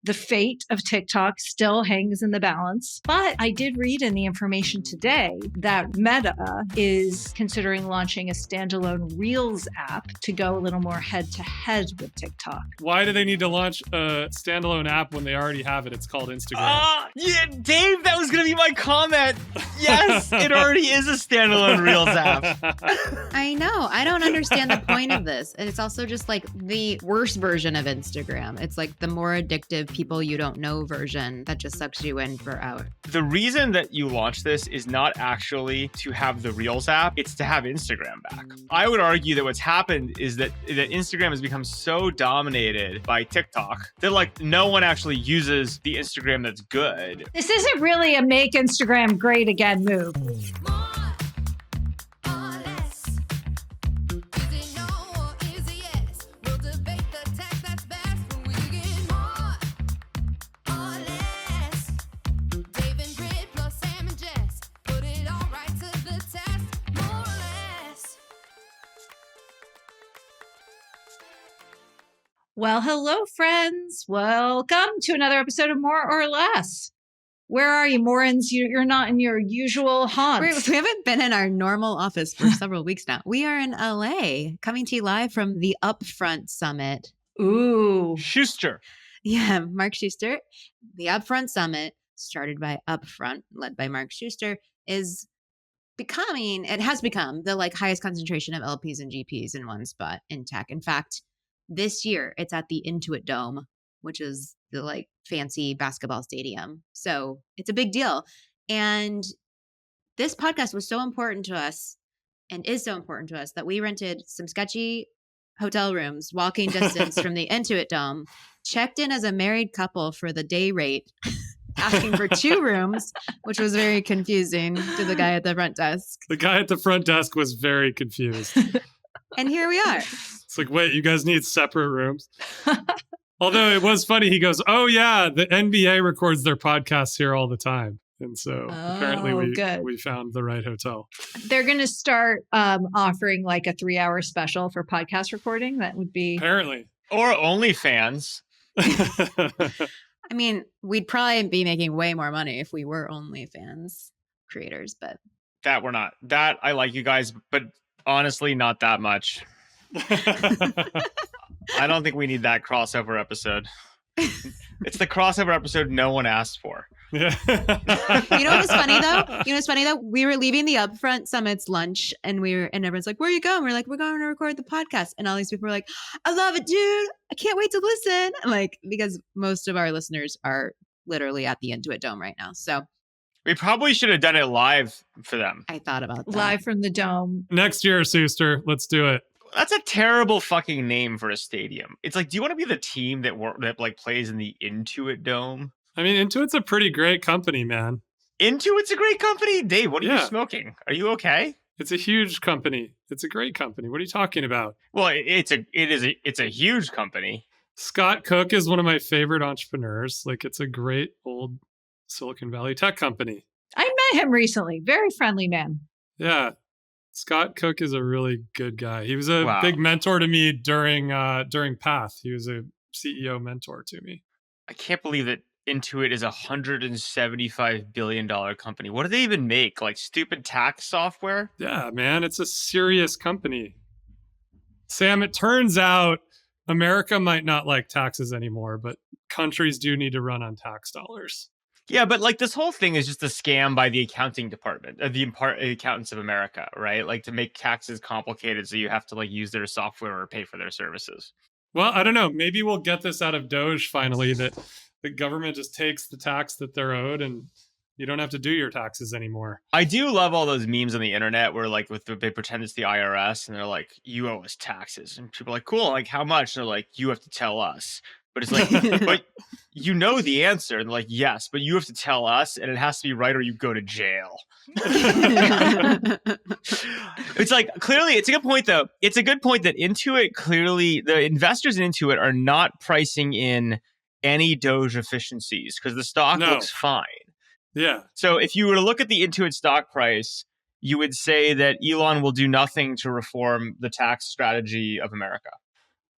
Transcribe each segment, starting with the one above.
The fate of TikTok still hangs in the balance. But I did read in the information today that Meta is considering launching a standalone Reels app to go a little more head-to-head with TikTok. Why do they need to launch a standalone app when they already have it? It's called Instagram. Yeah, Dave, that was going to be my comment. Yes, it already is a standalone Reels app. I know. I don't understand the point of this. And it's also just like the worst version of Instagram. It's like the more addictive people you don't know version that just sucks you in for hours. The reason that you launch this is not actually to have the Reels app, it's to have Instagram back. I would argue that what's happened is that Instagram has become so dominated by TikTok that like no one actually uses the Instagram that's good. This isn't really a make Instagram great again move. Well, hello, friends. Welcome to another episode of More or Less. Where are you, Morins? You're not in your usual haunts. We haven't been in our normal office for several weeks now. We are in LA, coming to you live from the Upfront Summit. Ooh. Schuster. Yeah, Mark Schuster. The Upfront Summit, started by Upfront, led by Mark Schuster, has become the like highest concentration of LPs and GPs in one spot in tech. In fact, this year, it's at the Intuit Dome, which is the like fancy basketball stadium. So it's a big deal. And this podcast was so important to us and is so important to us that we rented some sketchy hotel rooms, walking distance from the Intuit Dome, checked in as a married couple for the day rate, asking for 2 rooms, which was very confusing to the guy at the front desk. The guy at the front desk was very confused. And here we are. It's like, wait, you guys need separate rooms? Although it was funny. He goes, oh, yeah, the NBA records their podcasts here all the time. And so apparently we found the right hotel. They're going to start offering like a 3-hour special for podcast recording. That would be... Apparently. Or OnlyFans. I mean, we'd probably be making way more money if we were OnlyFans creators, but... That we're not. That, I like you guys, but honestly, not that much. I don't think we need that crossover episode. It's the crossover episode no one asked for. Yeah. You know what's funny though? We were leaving the Upfront Summit's lunch and everyone's like, where are you going? We're like, we're going to record the podcast. And all these people were like, I love it, dude. I can't wait to listen. Like, because most of our listeners are literally at the Intuit Dome right now. So we probably should have done it live for them. I thought about that. Live from the Dome. Next year, Schuster. Let's do it. That's a terrible fucking name for a stadium. It's like, do you want to be the team that like plays in the Intuit Dome? I mean, Intuit's a pretty great company, man. Intuit's a great company? Dave, what are you smoking? Are you okay? It's a huge company. It's a great company. What are you talking about? Well, it's a huge company. Scott Cook is one of my favorite entrepreneurs. Like, it's a great old Silicon Valley tech company. I met him recently. Very friendly man. Yeah. Scott Cook is a really good guy. He was a big mentor to me during Path. He was a CEO mentor to me. I can't believe that Intuit is a $175 billion company. What do they even make? Like stupid tax software? Yeah, man, it's a serious company. Sam, it turns out America might not like taxes anymore, but countries do need to run on tax dollars. Yeah, but like this whole thing is just a scam by the accounting department, the accountants of America, right? Like to make taxes complicated so you have to like use their software or pay for their services. Well, I don't know. Maybe we'll get this out of Doge finally, that the government just takes the tax that they're owed and you don't have to do your taxes anymore. I do love all those memes on the internet where like they pretend it's the IRS and they're like, you owe us taxes. And people are like, cool, like how much? And they're like, you have to tell us. But it's like, but you know the answer. And they're like, yes, but you have to tell us and it has to be right or you go to jail. It's like, clearly, it's a good point, though. It's a good point that Intuit, clearly, the investors in Intuit are not pricing in any Doge efficiencies because the stock looks fine. Yeah. So if you were to look at the Intuit stock price, you would say that Elon will do nothing to reform the tax strategy of America.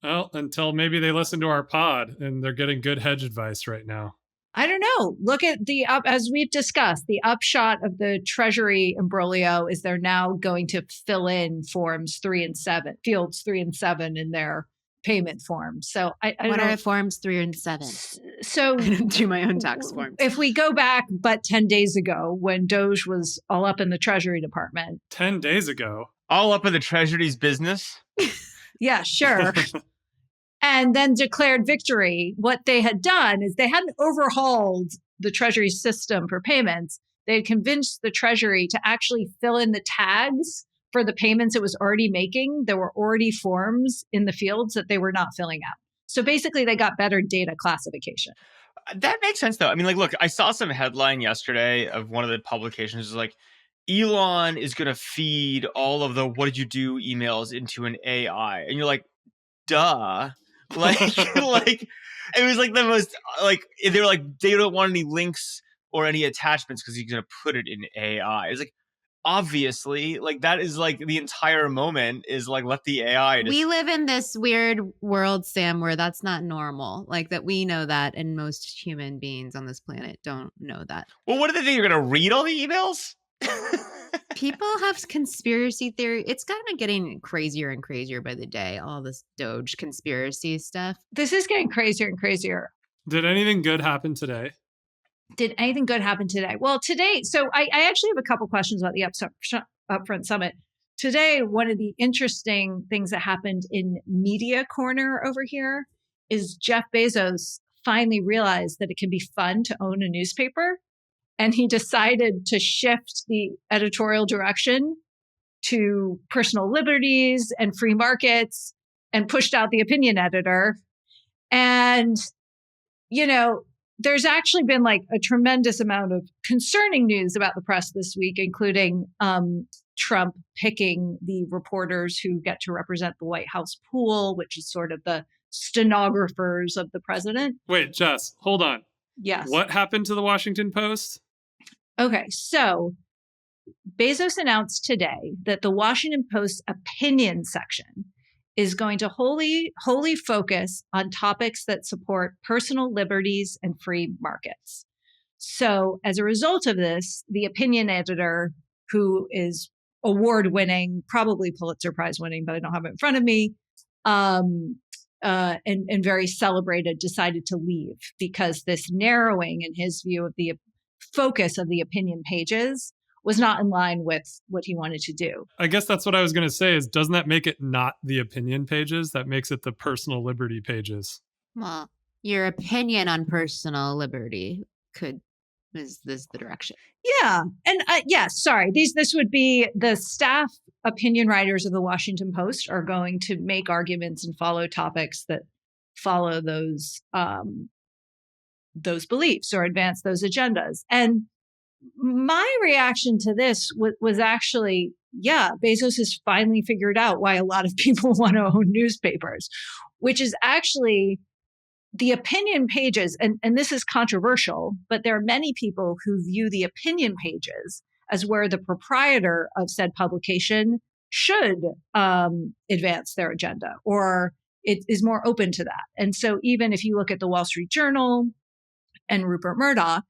Well, until maybe they listen to our pod and they're getting good hedge advice right now. I don't know. Look at as we've discussed, the upshot of the Treasury imbroglio is they're now going to fill in fields 3 and 7 in their payment forms. So what are forms 3 and 7? So I don't do my own tax forms. If we go back but 10 days ago when Doge was all up in the Treasury Department. 10 days ago? All up in the Treasury's business? Yeah, sure. And then declared victory. What they had done is they hadn't overhauled the Treasury system for payments. They had convinced the Treasury to actually fill in the tags for the payments it was already making. There were already forms in the fields that they were not filling out. So basically, they got better data classification. That makes sense, though. I mean, like, look, I saw some headline yesterday of one of the publications. Is like, Elon is going to feed all of the "what did you do" emails into an AI, and you're like, duh. Like, like it was like the most like they were like they don't want any links or any attachments because he's going to put it in AI. It's like, obviously, like that is like the entire moment is like, let the AI we live in this weird world, Sam, where that's not normal. Like that we know that, and most human beings on this planet don't know that. Well, what do they think? You're going to read all the emails? People have conspiracy theory. It's kind of getting crazier and crazier by the day, all this Doge conspiracy stuff. This is getting crazier and crazier. Did anything good happen today? Well, today, so I actually have a couple questions about the Upfront Summit. Today, one of the interesting things that happened in Media Corner over here is Jeff Bezos finally realized that it can be fun to own a newspaper. And he decided to shift the editorial direction to personal liberties and free markets and pushed out the opinion editor. And, you know, there's actually been like a tremendous amount of concerning news about the press this week, including Trump picking the reporters who get to represent the White House pool, which is sort of the stenographers of the president. Wait, Jess, hold on. Yes. What happened to the Washington Post? Okay, so Bezos announced today that the Washington Post opinion section is going to wholly focus on topics that support personal liberties and free markets. So as a result of this, the opinion editor, who is award-winning, probably Pulitzer Prize winning, but I don't have it in front of me, and very celebrated, decided to leave because this narrowing, in his view, of the focus of the opinion pages was not in line with what he wanted to do. I guess that's what I was going to say is, doesn't that make it not the opinion pages? That makes it the personal liberty pages. Well, your opinion on personal liberty is this the direction? Yeah. And sorry, this would be the staff opinion writers of the Washington Post are going to make arguments and follow topics that follow those beliefs or advance those agendas. And my reaction to this was actually, yeah, Bezos has finally figured out why a lot of people want to own newspapers, which is actually the opinion pages. And this is controversial, but there are many people who view the opinion pages as where the proprietor of said publication should advance their agenda, or it is more open to that. And so even if you look at the Wall Street Journal and Rupert Murdoch,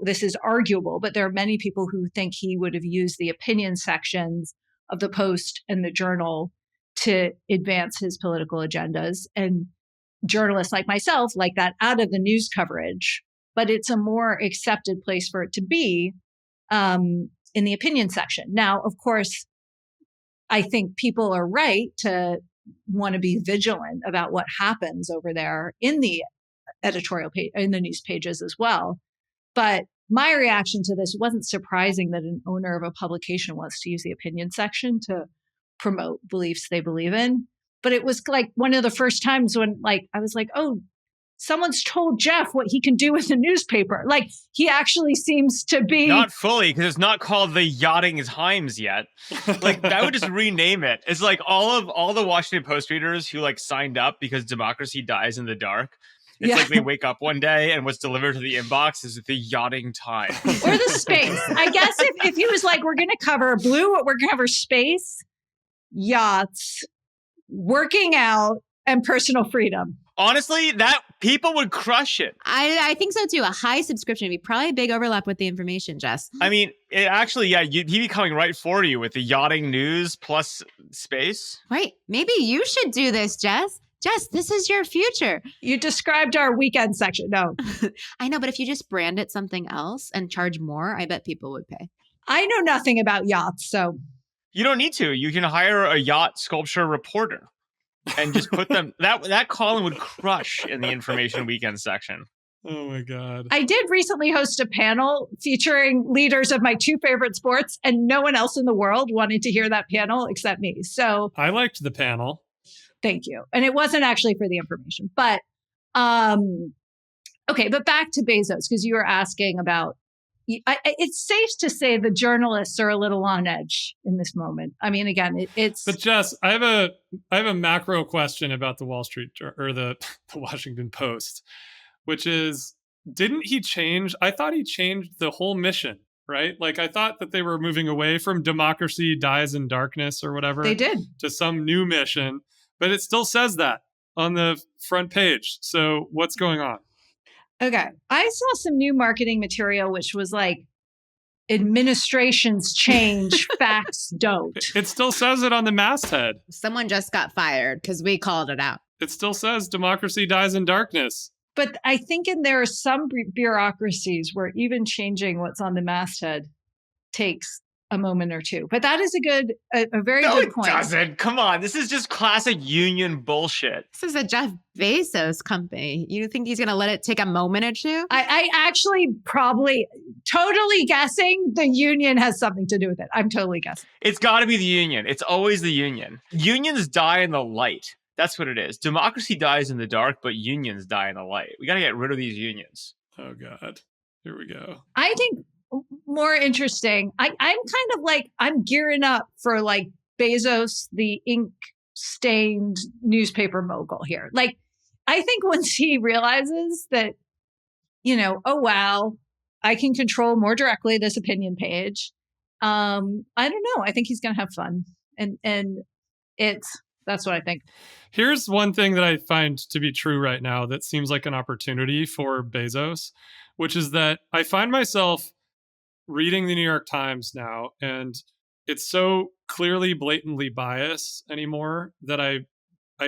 this is arguable, but there are many people who think he would have used the opinion sections of the Post and the Journal to advance his political agendas. And journalists like myself like that out of the news coverage, but it's a more accepted place for it to be in the opinion section. Now, of course, I think people are right to want to be vigilant about what happens over there in the editorial page, in the news pages as well. But my reaction to this wasn't surprising that an owner of a publication wants to use the opinion section to promote beliefs they believe in. But it was like one of the first times when I was like, oh, someone's told Jeff what he can do with the newspaper. Like, he actually seems to be... Not fully, because it's not called the Yachting Times yet. Like, that would just rename it. It's like all the Washington Post readers who signed up because democracy dies in the dark. It's like they wake up one day and what's delivered to the inbox is the Yachting Times. Or the space. I guess if he was like, we're going to cover space, yachts, working out, and personal freedom. Honestly, that people would crush it. I think so too. A high subscription would be probably a big overlap with the information, Jess. I mean, he'd be coming right for you with the yachting news plus space. Right. Maybe you should do this, Jess. Jess, this is your future. You described our weekend section. No. I know, but if you just brand it something else and charge more, I bet people would pay. I know nothing about yachts, so. You don't need to. You can hire a yacht sculpture reporter and just put them. That column would crush in the information weekend section. Oh my God. I did recently host a panel featuring leaders of my two favorite sports, and no one else in the world wanted to hear that panel except me. So I liked the panel. Thank you. And it wasn't actually for the information, but okay, but back to Bezos, because you were asking about, it's safe to say the journalists are a little on edge in this moment. I mean, again, it's. But Jess, I have a macro question about the Wall Street or the Washington Post, which is, didn't he change? I thought he changed the whole mission, right? Like I thought that they were moving away from democracy dies in darkness or whatever. They did. To some new mission, but it still says that on the front page. So what's going on? Okay. I saw some new marketing material, which was like, administrations change, facts don't. It still says it on the masthead. Someone just got fired because we called it out. It still says democracy dies in darkness. But I think there are some bureaucracies where even changing what's on the masthead takes a moment or two. But that is a very good point. No, it doesn't. Come on. This is just classic union bullshit. This is a Jeff Bezos company. You think he's going to let it take a moment or two? I actually probably totally guessing the union has something to do with it. I'm totally guessing. It's got to be the union. It's always the union. Unions die in the light. That's what it is. Democracy dies in the dark, but unions die in the light. We got to get rid of these unions. Oh, God. Here we go. I think more interesting. I'm kind of like, I'm gearing up for like Bezos, the ink stained newspaper mogul here. Like, I think once he realizes that, oh, wow, I can control more directly this opinion page. I don't know. I think he's going to have fun. And that's what I think. Here's one thing that I find to be true right now that seems like an opportunity for Bezos, which is that I find myself reading the New York Times now, and it's so clearly blatantly biased anymore that I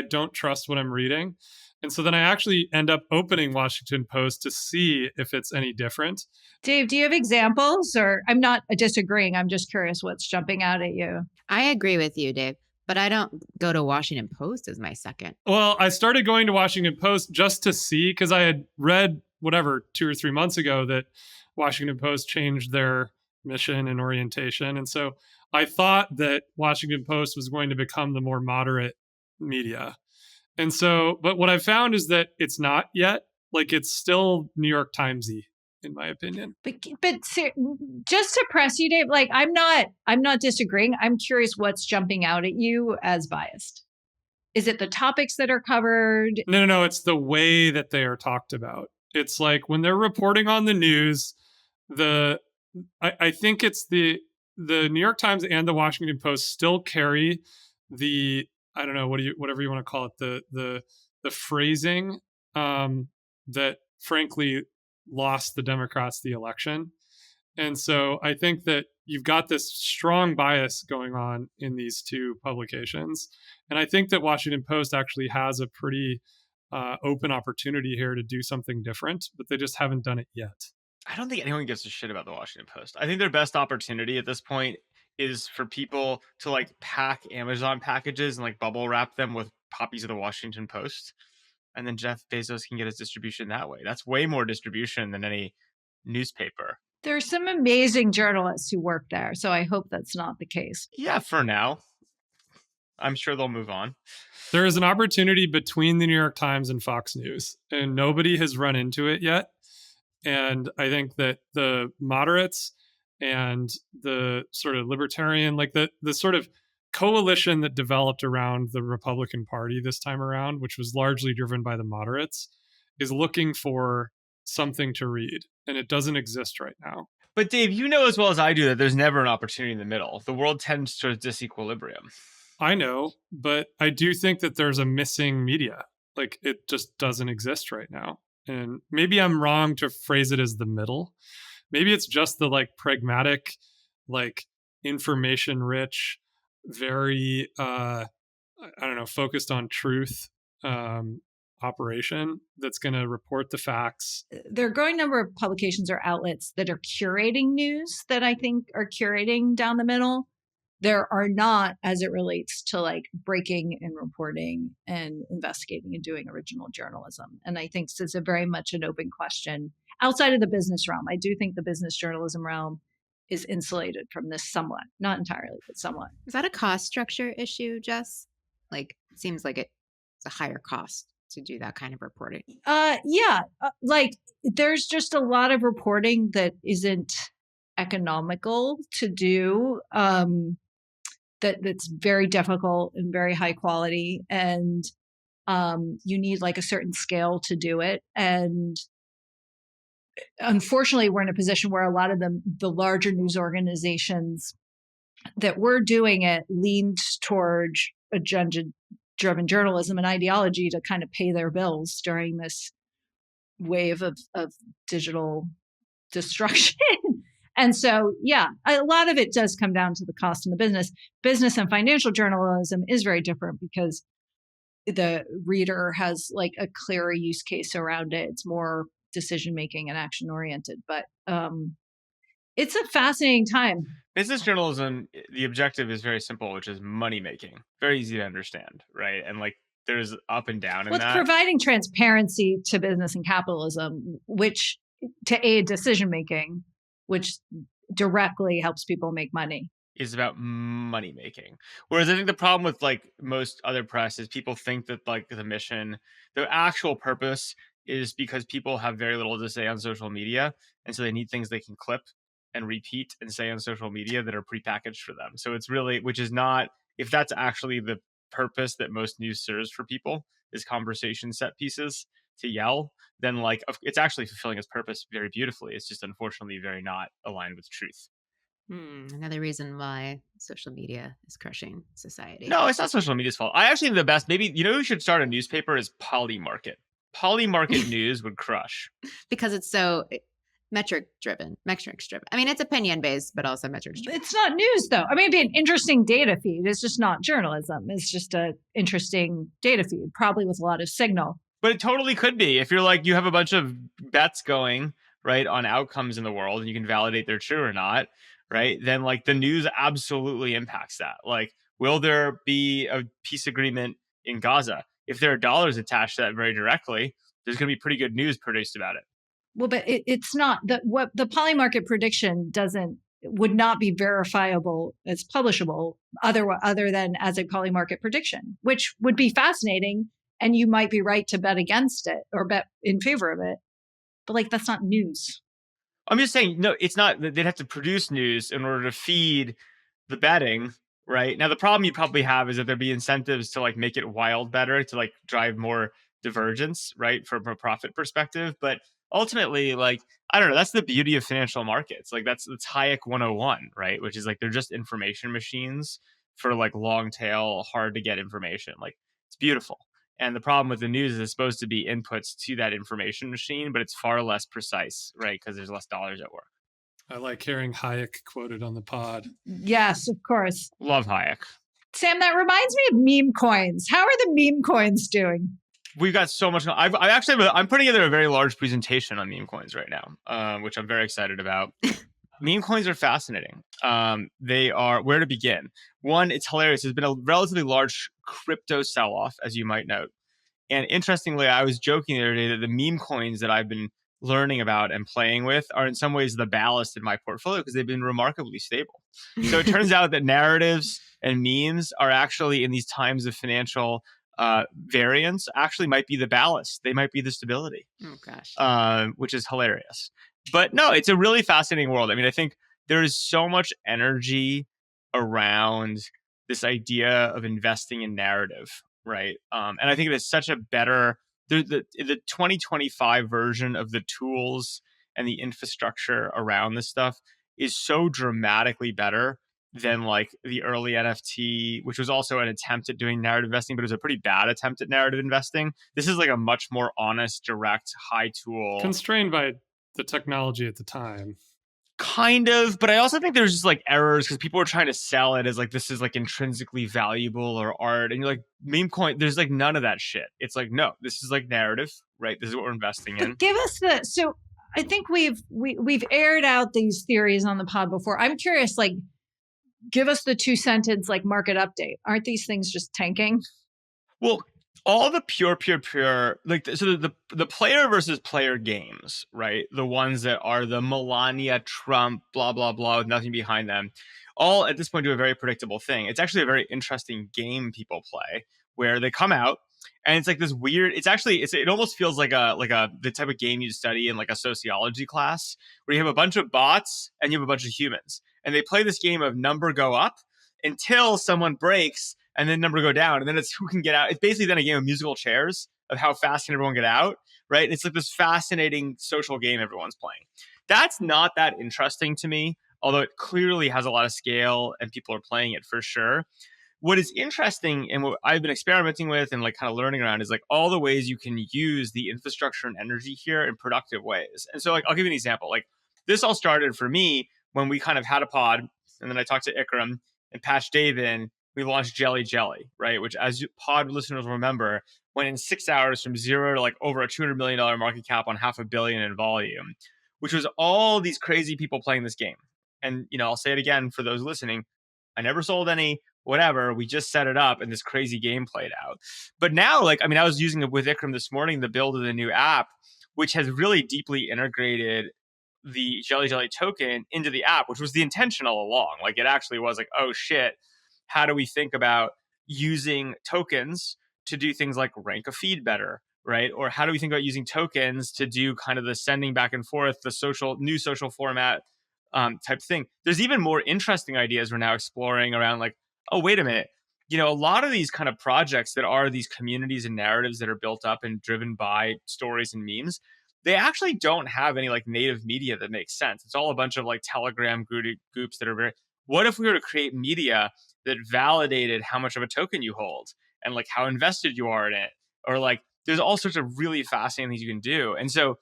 don't trust what I'm reading. And so then I actually end up opening Washington Post to see if it's any different. Dave, do you have examples? Or I'm not disagreeing. I'm just curious what's jumping out at you. I agree with you, Dave. But I don't go to Washington Post as my second. Well, I started going to Washington Post just to see, because I had read 2 or 3 months ago that Washington Post changed their mission and orientation. And so I thought that Washington Post was going to become the more moderate media. And so, but what I've found is that it's not yet. Like, it's still New York Times-y, in my opinion. But just to press you, Dave, like I'm not disagreeing. I'm curious what's jumping out at you as biased. Is it the topics that are covered? No. It's the way that they are talked about. It's like when they're reporting on the news, I think it's the New York Times and the Washington Post still carry the, I don't know, whatever you want to call it, the phrasing that frankly lost the Democrats the election. And so I think that you've got this strong bias going on in these two publications. And I think that Washington Post actually has a pretty open opportunity here to do something different, but they just haven't done it yet. I don't think anyone gives a shit about the Washington Post. I think their best opportunity at this point is for people to like pack Amazon packages and like bubble wrap them with copies of the Washington Post. And then Jeff Bezos can get his distribution that way. That's way more distribution than any newspaper. There's some amazing journalists who work there, so I hope that's not the case. Yeah, for now. I'm sure they'll move on. There is an opportunity between the New York Times and Fox News, and nobody has run into it yet. And I think that the moderates and the sort of libertarian, like the sort of coalition that developed around the Republican Party this time around, which was largely driven by the moderates, is looking for something to read. And it doesn't exist right now. But Dave, you know as well as I do that there's never an opportunity in the middle. The world tends towards disequilibrium. I know, but I do think that there's a missing media. Like it just doesn't exist right now. And maybe I'm wrong to phrase it as the middle. Maybe it's just the like pragmatic, like information rich, very I don't know, focused on truth operation that's going to report the facts. There are a growing number of publications or outlets that are curating news that I think are curating down the middle. There are not as it relates to like breaking and reporting and investigating and doing original journalism. And I think this is a very much an open question outside of the business realm. I do think the business journalism realm is insulated from this somewhat, not entirely, but somewhat. Is that a cost structure issue, Jess? Like, it seems like it's a higher cost to do that kind of reporting. Yeah. Like there's just a lot of reporting that isn't economical to do. That's very difficult and very high quality, and you need like a certain scale to do it. And unfortunately, we're in a position where a lot of the larger news organizations that were doing it leaned towards agenda-driven journalism and ideology to kind of pay their bills during this wave of digital destruction. And so, yeah, a lot of it does come down to the cost in the business. Business and financial journalism is very different because the reader has like a clearer use case around it. It's more decision-making and action-oriented. But it's a fascinating time. Business journalism, the objective is very simple, which is money-making. Very easy to understand, right? And like there's up and down in that. It's providing transparency to business and capitalism, which to aid decision-making, which directly helps people make money. Is about money making. Whereas I think the problem with like most other press is people think that like the mission, the actual purpose is because people have very little to say on social media. And so they need things they can clip and repeat and say on social media that are prepackaged for them. So it's really, which is not, if that's actually the purpose that most news serves for people is conversation set pieces to yell, then like it's actually fulfilling its purpose very beautifully. It's just unfortunately very not aligned with truth. Another reason why social media is crushing society. No, it's not social media's fault. I actually think the best, maybe, you know who should start a newspaper is Polymarket. Polymarket News would crush. Because it's so metrics driven. I mean, it's opinion based, but also metrics driven. It's not news though. I mean, it'd be an interesting data feed. It's just not journalism. It's just an interesting data feed, probably with a lot of signal. But it totally could be. If you're like, you have a bunch of bets going, right, on outcomes in the world, and you can validate they're true or not, right, then like the news absolutely impacts that. Like, will there be a peace agreement in Gaza? If there are dollars attached to that very directly, there's going to be pretty good news produced about it. Well, but it's not what the Polymarket prediction would not be verifiable as publishable other than as a Polymarket prediction, which would be fascinating. And you might be right to bet against it or bet in favor of it. But like, that's not news. I'm just saying, no, it's not. They'd have to produce news in order to feed the betting, right? Now, the problem you probably have is that there'd be incentives to like make it wild better, to like drive more divergence, right? From a profit perspective. But ultimately, like, I don't know, that's the beauty of financial markets. Like that's Hayek 101, right? Which is like, they're just information machines for like long tail, hard to get information. Like it's beautiful. And the problem with the news is it's supposed to be inputs to that information machine, but it's far less precise, right? Because there's less dollars at work. I like hearing Hayek quoted on the pod. Yes, of course. Love Hayek. Sam, that reminds me of meme coins. How are the meme coins doing? We've got so much. I'm putting together a very large presentation on meme coins right now, which I'm very excited about. Meme coins are fascinating. They are, where to begin? One, it's hilarious. There's been a relatively large crypto sell-off, as you might note. And interestingly, I was joking the other day that the meme coins that I've been learning about and playing with are in some ways the ballast in my portfolio because they've been remarkably stable. So it turns out that narratives and memes are actually, in these times of financial variance, actually might be the ballast. They might be the stability. Oh, gosh. Which is hilarious. But no, it's a really fascinating world. I mean, I think there is so much energy around this idea of investing in narrative, right? And I think it is such a better, the 2025 version of the tools and the infrastructure around this stuff is so dramatically better than like the early NFT, which was also an attempt at doing narrative investing, but it was a pretty bad attempt at narrative investing. This is like a much more honest, direct, high tool. Constrained by the technology at the time. Kind of, but I also think there's just like errors because people are trying to sell it as like this is like intrinsically valuable or art, and you're like meme coin. There's like none of that shit. It's like no, this is like narrative, right? This is what we're investing in. Give us the so. I think we've aired out these theories on the pod before. I'm curious, like, give us the 2-sentence like market update. Aren't these things just tanking? Well, all the pure, like, so the player versus player games, right? The ones that are the Melania, Trump, blah, blah, blah, with nothing behind them, all at this point do a very predictable thing. It's actually a very interesting game people play where they come out and it's like this weird, it almost feels like the type of game you study in like a sociology class where you have a bunch of bots and you have a bunch of humans and they play this game of number go up until someone breaks and then number go down, and then it's who can get out. It's basically then a game of musical chairs of how fast can everyone get out, right? And it's like this fascinating social game everyone's playing. That's not that interesting to me, although it clearly has a lot of scale and people are playing it for sure. What is interesting and what I've been experimenting with and like kind of learning around is like all the ways you can use the infrastructure and energy here in productive ways. And so like I'll give you an example. Like this all started for me when we kind of had a pod, and then I talked to Ikram and patched Dave in. We launched Jelly Jelly, right? Which, as pod listeners will remember, went in 6 hours from zero to like over a $200 million market cap on $500 million in volume, which was all these crazy people playing this game. And, you know, I'll say it again for those listening. I never sold any, whatever. We just set it up and this crazy game played out. But now, like, I mean, I was using it with Ikram this morning, the build of the new app, which has really deeply integrated the Jelly Jelly token into the app, which was the intention all along. Like, it actually was like, oh shit, how do we think about using tokens to do things like rank a feed better, right? Or how do we think about using tokens to do kind of the sending back and forth, the new social format type thing? There's even more interesting ideas we're now exploring around like, oh, wait a minute. You know, a lot of these kind of projects that are these communities and narratives that are built up and driven by stories and memes, they actually don't have any like native media that makes sense. It's all a bunch of like Telegram groups that are very, what if we were to create media that validated how much of a token you hold and like how invested you are in it? Or like there's all sorts of really fascinating things you can do. And so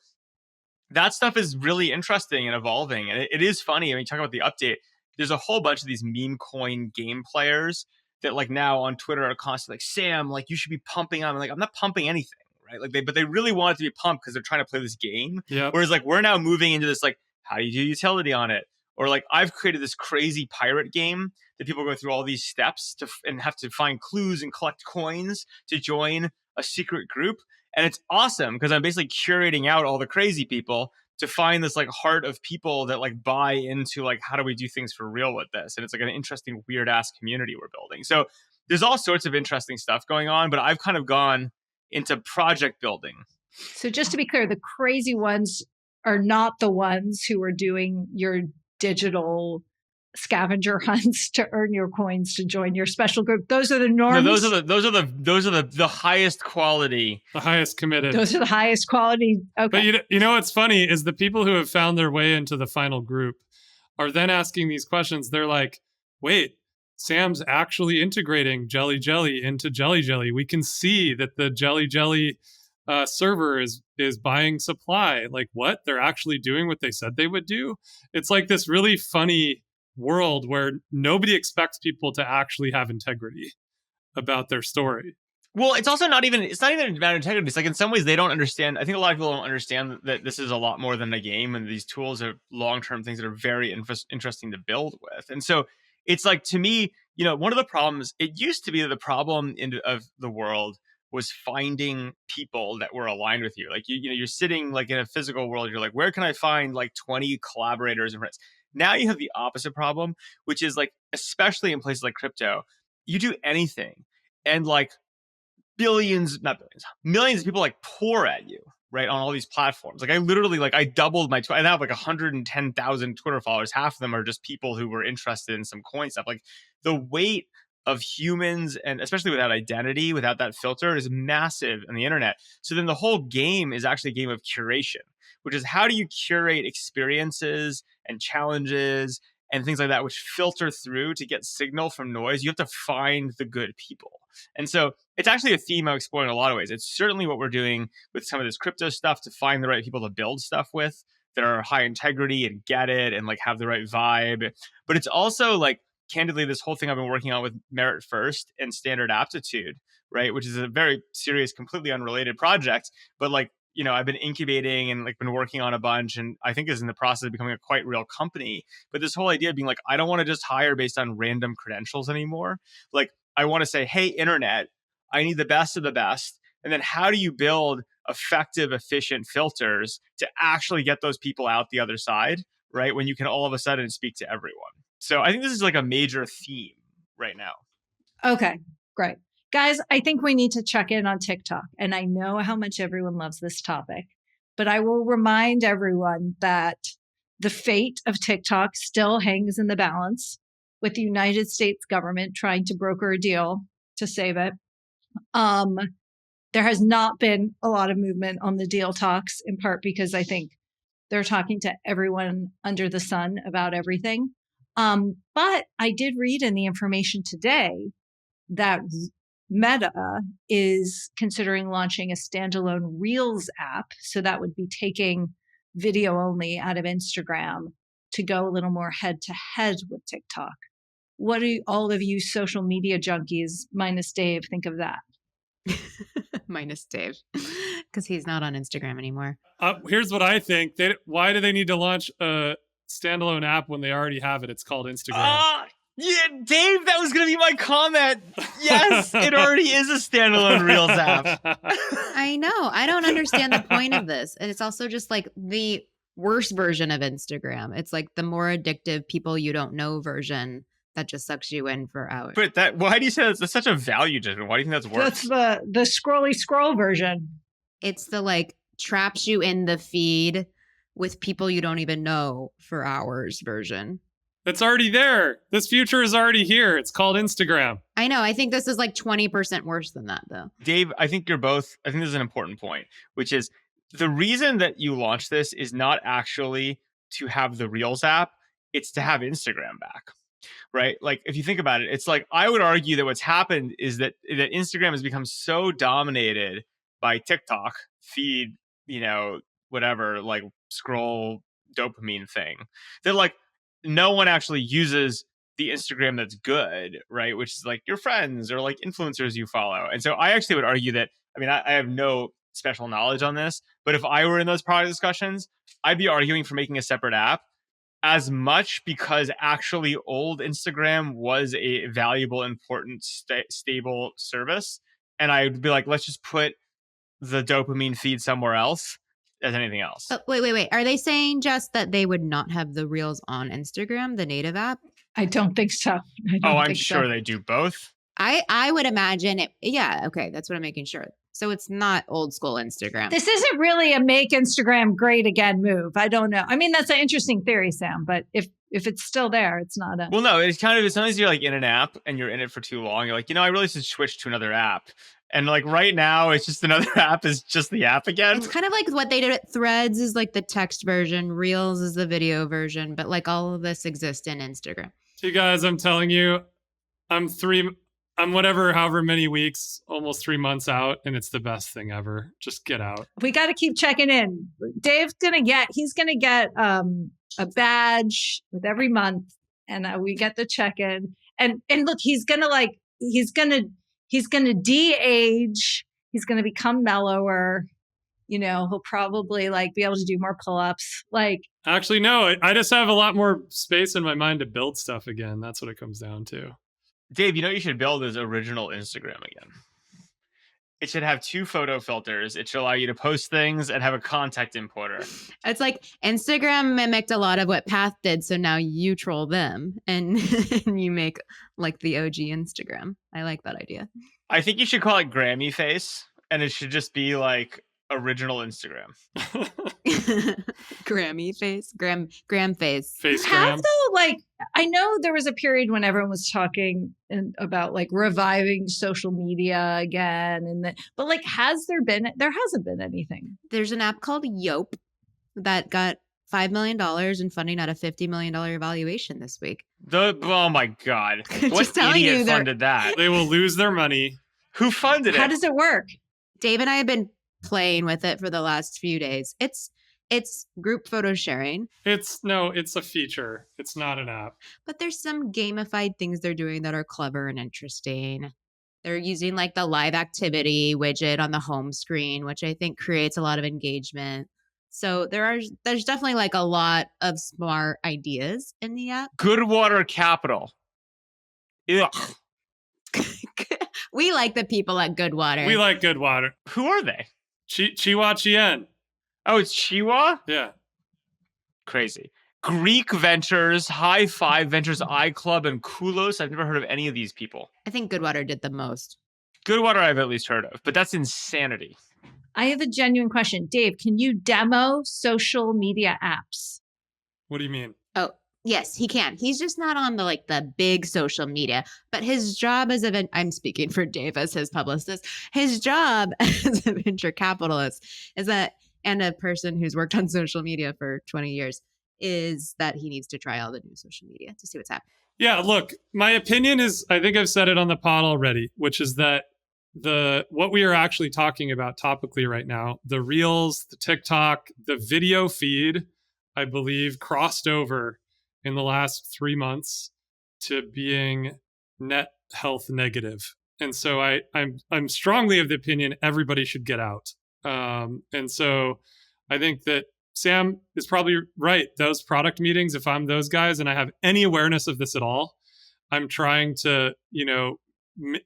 that stuff is really interesting and evolving. And it is funny. I mean, talk about the update. There's a whole bunch of these meme coin game players that like now on Twitter are constantly like, Sam, like you should be pumping on. I'm like, I'm not pumping anything, right? Like but they really want it to be pumped because they're trying to play this game. Yep. Whereas like we're now moving into this like, how do you do utility on it? Or like I've created this crazy pirate game that people go through all these steps and have to find clues and collect coins to join a secret group. And it's awesome because I'm basically curating out all the crazy people to find this like heart of people that like buy into like, how do we do things for real with this? And it's like an interesting, weird ass community we're building. So there's all sorts of interesting stuff going on, but I've kind of gone into project building. So just to be clear, the crazy ones are not the ones who are doing your digital scavenger hunts to earn your coins to join your special group. Those are the norms. No, those are the highest quality, the highest committed. Those are the highest quality. Okay. But you know what's funny is the people who have found their way into the final group are then asking these questions. They're like, wait, Sam's actually integrating Jelly Jelly into Jelly Jelly. We can see that the Jelly Jelly server is buying supply. Like what? They're actually doing what they said they would do. It's like this really funny world where nobody expects people to actually have integrity about their story. Well, it's also not even about integrity. It's like in some ways they don't understand. I think a lot of people don't understand that this is a lot more than a game, and these tools are long-term things that are very interesting to build with. And so it's like, to me, you know, one of the problems, it used to be that the problem of the world was finding people that were aligned with you. Like, you know, you're sitting like in a physical world. You're like, where can I find like 20 collaborators and friends? Now you have the opposite problem, which is like, especially in places like crypto, you do anything and like millions of people like pour at you, right? On all these platforms. Like I literally, like I doubled my Twitter. I now have like 110,000 Twitter followers. Half of them are just people who were interested in some coin stuff. Like the weight of humans, and especially without identity, without that filter, is massive on the internet. So then the whole game is actually a game of curation, which is how do you curate experiences and challenges and things like that, which filter through to get signal from noise. You have to find the good people. And so it's actually a theme I'm exploring in a lot of ways. It's certainly what we're doing with some of this crypto stuff to find the right people to build stuff with that are high integrity and get it and like have the right vibe. But it's also like, candidly, this whole thing I've been working on with Merit First and Standard Aptitude, right? Which is a very serious, completely unrelated project. But like, you know, I've been incubating and like been working on a bunch, and I think is in the process of becoming a quite real company. But this whole idea of being like, I don't want to just hire based on random credentials anymore. Like, I want to say, hey, internet, I need the best of the best. And then how do you build effective, efficient filters to actually get those people out the other side, right? When you can all of a sudden speak to everyone. So I think this is like a major theme right now. Okay, great. Guys, I think we need to check in on TikTok. And I know how much everyone loves this topic, but I will remind everyone that the fate of TikTok still hangs in the balance with the United States government trying to broker a deal to save it. There has not been a lot of movement on the deal talks, in part because I think they're talking to everyone under the sun about everything. But I did read in the information today that Meta is considering launching a standalone Reels app. So that would be taking video only out of Instagram to go a little more head to head with TikTok. What do all of you social media junkies, minus Dave, think of that? Minus Dave, because he's not on Instagram anymore. Here's what I think. Why do they need to launch a standalone app when they already have it? It's called Instagram. Yeah, Dave, that was going to be my comment. Yes, it already is a standalone Reels app. I know. I don't understand the point of this. And it's also just like the worse version of Instagram. It's like the more addictive people you don't know version that just sucks you in for hours. But why do you say that's such a value judgment? Why do you think that's worse? That's the scrolly scroll version. It's the like traps you in the feed with people you don't even know for hours version. It's already there. This future is already here. It's called Instagram. I know. I think this is like 20% worse than that, though. Dave, I think this is an important point, which is the reason that you launched this is not actually to have the Reels app. It's to have Instagram back, right? Like, if you think about it, it's like, I would argue that what's happened is that Instagram has become so dominated by TikTok feed, you know, whatever, like scroll dopamine thing, that like, no one actually uses the Instagram that's good, right? Which is like your friends or like influencers you follow. And so I actually would argue that, I mean, I have no special knowledge on this, but if I were in those product discussions, I'd be arguing for making a separate app, as much because actually old Instagram was a valuable, important, stable service. And I'd be like, let's just put the dopamine feed somewhere else as anything else. Wait. Are they saying just that they would not have the Reels on Instagram, the native app? I don't think so. I'm sure they do both. I would imagine it. Yeah. Okay. That's what I'm making sure. So it's not old school Instagram. This isn't really a make Instagram great again move. I don't know. I mean, that's an interesting theory, Sam, but if it's still there, it's not a... Well, no, it's kind of, as soon as you're like in an app and you're in it for too long, you're like, I really should switch to another app. And like right now, it's just another app is just the app again. It's kind of like what they did at Threads is like the text version. Reels is the video version. But like all of this exists in Instagram. You guys, I'm telling you, I'm however many weeks, almost 3 months out, and it's the best thing ever. Just get out. We got to keep checking in. Dave's gonna get a badge with every month, and we get the check-in. And look, he's gonna de-age. He's gonna become mellower. He'll probably like be able to do more pull-ups. Like, actually, no, I just have a lot more space in my mind to build stuff again. That's what it comes down to. Dave, you should build is original Instagram again. It should have 2 photo filters. It should allow you to post things and have a contact importer. It's like Instagram mimicked a lot of what Path did, so now you troll them and you make like the OG Instagram. I like that idea. I think you should call it Grammy Face, and it should just be like original Instagram. Grammy Face, Gram Face. Face Have though, like, I know there was a period when everyone was talking about like reviving social media again, but like, there hasn't been anything. There's an app called Yope that got $5 million in funding at a $50 million valuation this week. Oh my God. What telling idiot you, funded that? They will lose their money. Who funded it? How does it work? Dave and I have been playing with it for the last few days. It's group photo sharing. It's a feature. It's not an app. But there's some gamified things they're doing that are clever and interesting. They're using like the live activity widget on the home screen, which I think creates a lot of engagement. So there's definitely like a lot of smart ideas in the app. Goodwater Capital. Ugh. We like the people at Goodwater. We like Goodwater. Who are they? Chiwa Chien. Oh, it's Chiwa? Yeah. Crazy. Greek Ventures, High Five Ventures, iClub, and Kulos. I've never heard of any of these people. I think Goodwater did the most. Goodwater I've at least heard of, but that's insanity. I have a genuine question. Dave, can you demo social media apps? What do you mean? Oh, yes, he can. He's just not on the big social media. But his job as I'm speaking for Dave as his publicist. His job as a venture capitalist and a person who's worked on social media for 20 years is that he needs to try all the new social media to see what's happening. Yeah, look, my opinion is, I think I've said it on the pod already, which is that what we are actually talking about topically right now, the Reels, the TikTok, the video feed, I believe crossed over in the last 3 months to being net health negative. And so I'm strongly of the opinion everybody should get out. And so I think that Sam is probably right. Those product meetings, if I'm those guys and I have any awareness of this at all, I'm trying to,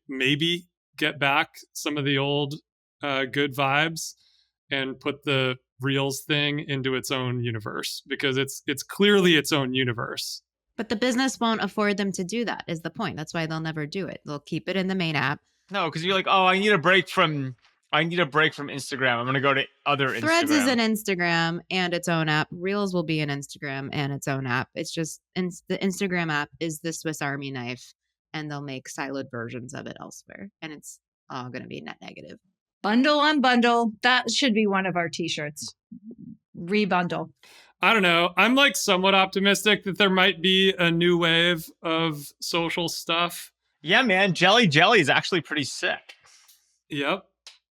maybe get back some of the old good vibes and put the Reels thing into its own universe, because it's clearly its own universe. But the business won't afford them to do that, is the point. That's why they'll never do it. They'll keep it in the main app. No, because you're like, oh, I need a break from Instagram. I'm going to go to other Threads Instagram. is an Instagram and its own app. Reels will be an Instagram and its own app. It's just the Instagram app is the Swiss Army knife, and they'll make siloed versions of it elsewhere. And it's all going to be net negative. Bundle on bundle. That should be one of our t-shirts. Rebundle. I don't know. I'm somewhat optimistic that there might be a new wave of social stuff. Yeah, man. Jelly is actually pretty sick. Yep.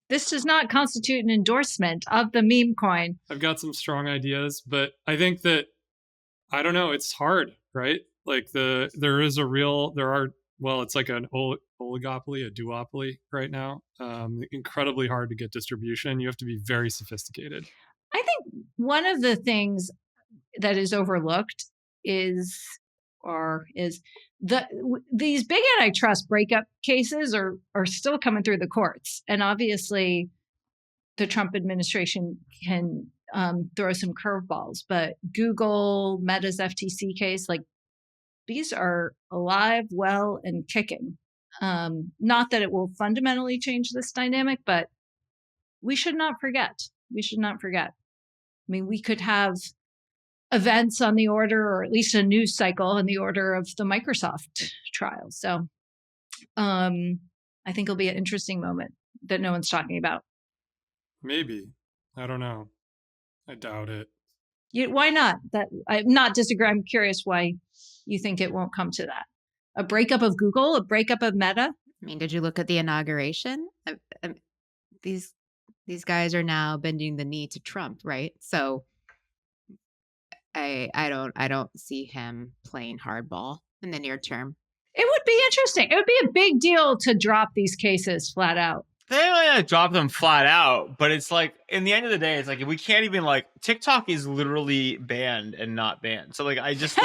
This does not constitute an endorsement of the meme coin. I've got some strong ideas, but I think that, I don't know, it's hard, right? It's like an oligopoly, a duopoly right now. Incredibly hard to get distribution. You have to be very sophisticated. I think one of the things that is overlooked is these big antitrust breakup cases are still coming through the courts. And obviously the Trump administration can throw some curveballs, but Google, Meta's FTC case, these are alive, well, and kicking. Not that it will fundamentally change this dynamic, but we should not forget. I mean, we could have events on the order, or at least a news cycle on the order of the Microsoft trial. So I think it'll be an interesting moment that no one's talking about. Maybe. I don't know. I doubt it. Why not? I'm not disagreeing. I'm curious why you think it won't come to that. A breakup of Google, a breakup of Meta. I mean, did you look at the inauguration? These guys are now bending the knee to Trump, right? So I don't see him playing hardball in the near term. It would be interesting. It would be a big deal to drop these cases flat out. They don't drop them flat out, but it's in the end of the day, it's we can't even TikTok is literally banned and not banned. So I just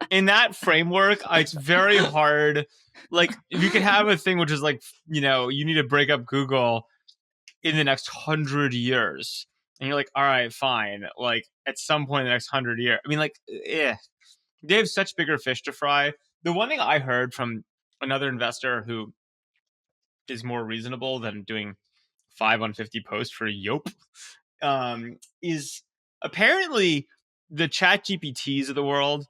in that framework, it's very hard. If you could have a thing which is you need to break up Google in the next 100 years, and you're all right, fine. At some point in the next 100 years, I mean, they have such bigger fish to fry. The one thing I heard from another investor who is more reasonable than doing 5 on 50 posts for Yelp, is apparently the chat GPTs of the world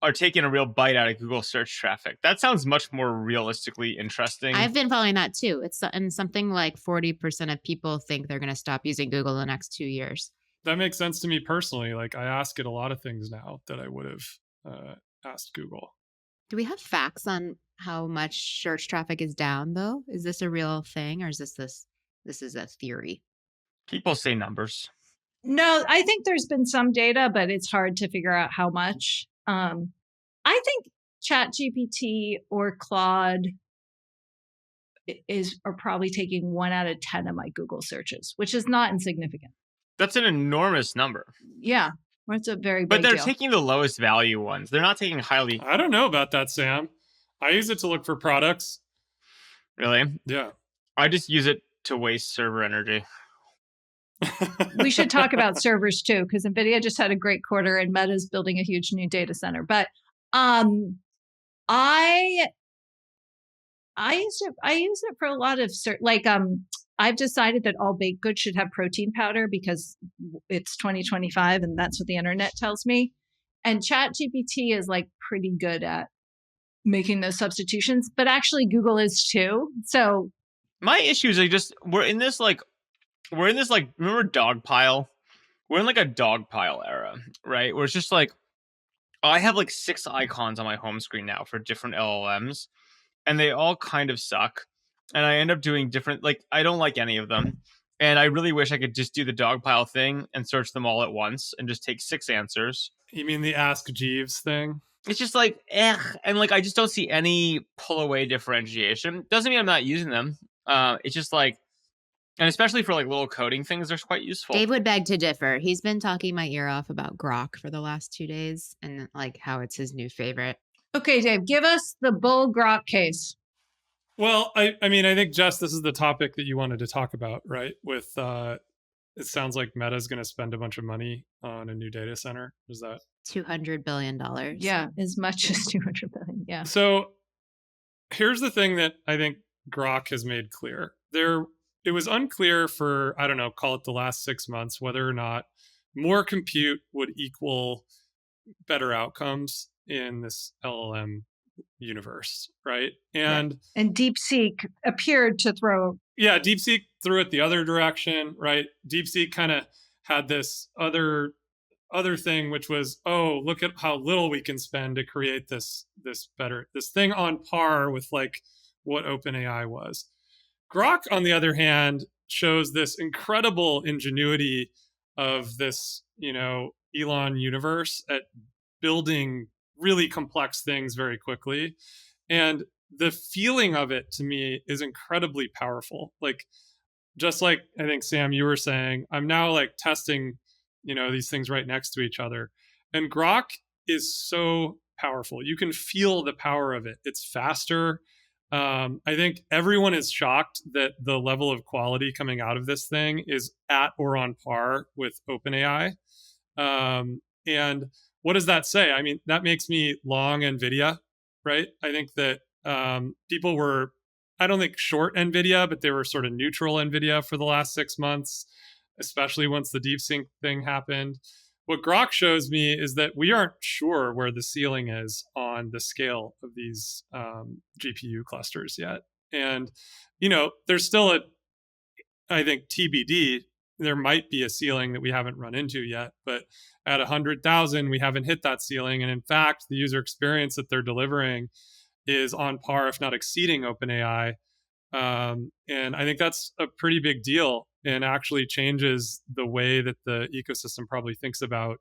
are taking a real bite out of Google search traffic. That sounds much more realistically interesting. I've been following that too. It's something like 40% of people think they're going to stop using Google in the next 2 years. that makes sense to me personally. Like I ask it a lot of things now that I would have asked Google. Do we have facts on how much search traffic is down though? Is this a real thing or is this is a theory? People say numbers. No, I think there's been some data, but it's hard to figure out how much. I think ChatGPT or Claude are probably taking 1 out of 10 of my Google searches, which is not insignificant. That's an enormous number. Yeah, it's a very big But they're deal. taking the lowest value ones. They're not taking highly. I don't know about that, Sam. I use it to look for products. Really? Yeah. I just use it to waste server energy. We should talk about servers too, because NVIDIA just had a great quarter and Meta's building a huge new data center. But I use it for a lot of I've decided that all baked goods should have protein powder because it's 2025 and that's what the internet tells me. And ChatGPT is like pretty good at making those substitutions, but actually Google is too. So my issue is we're in this remember dog pile? We're in like a dog pile era, right? Where it's just like I have like 6 icons on my home screen now for different LLMs, and they all kind of suck. And I end up doing different, like I don't like any of them. And I really wish I could just do the dog pile thing and search them all at once and just take 6 answers. You mean the Ask Jeeves thing? It's just like, and like I just don't see any pull away differentiation. Doesn't mean I'm not using them. It's just like, and especially for like little coding things, they're quite useful. Dave would beg to differ. He's been talking my ear off about Grok for the last 2 days and like how it's his new favorite. Okay, Dave, give us the bull Grok case. Well, I mean, I think, Jess, this is the topic that you wanted to talk about, right? With it sounds like Meta's going to spend a bunch of money on a new data center. Is that $200 billion? Yeah, as much as 200 billion. Yeah. So here's the thing that I think Grok has made clear. It was unclear for, I don't know, call it the last 6 months, whether or not more compute would equal better outcomes in this LLM universe, right? And DeepSeek appeared to throw. Yeah, DeepSeek threw it the other direction, right? DeepSeek kind of had this other thing, which was, oh, look at how little we can spend to create this thing on par with like what OpenAI was. Grok, on the other hand, shows this incredible ingenuity of this, Elon universe at building really complex things very quickly. And the feeling of it to me is incredibly powerful. Like, just like I think, Sam, you were saying, I'm now like testing, these things right next to each other. And Grok is so powerful. You can feel the power of it. It's faster. I think everyone is shocked that the level of quality coming out of this thing is at or on par with OpenAI. And what does that say? I mean, that makes me long NVIDIA, right? I think that people were, I don't think short NVIDIA, but they were sort of neutral NVIDIA for the last 6 months, especially once the DeepSeek thing happened. What Grok shows me is that we aren't sure where the ceiling is on the scale of these GPU clusters yet. And, there's still I think TBD, there might be a ceiling that we haven't run into yet, but at 100,000, we haven't hit that ceiling. And in fact, the user experience that they're delivering is on par, if not exceeding OpenAI. And I think that's a pretty big deal and actually changes the way that the ecosystem probably thinks about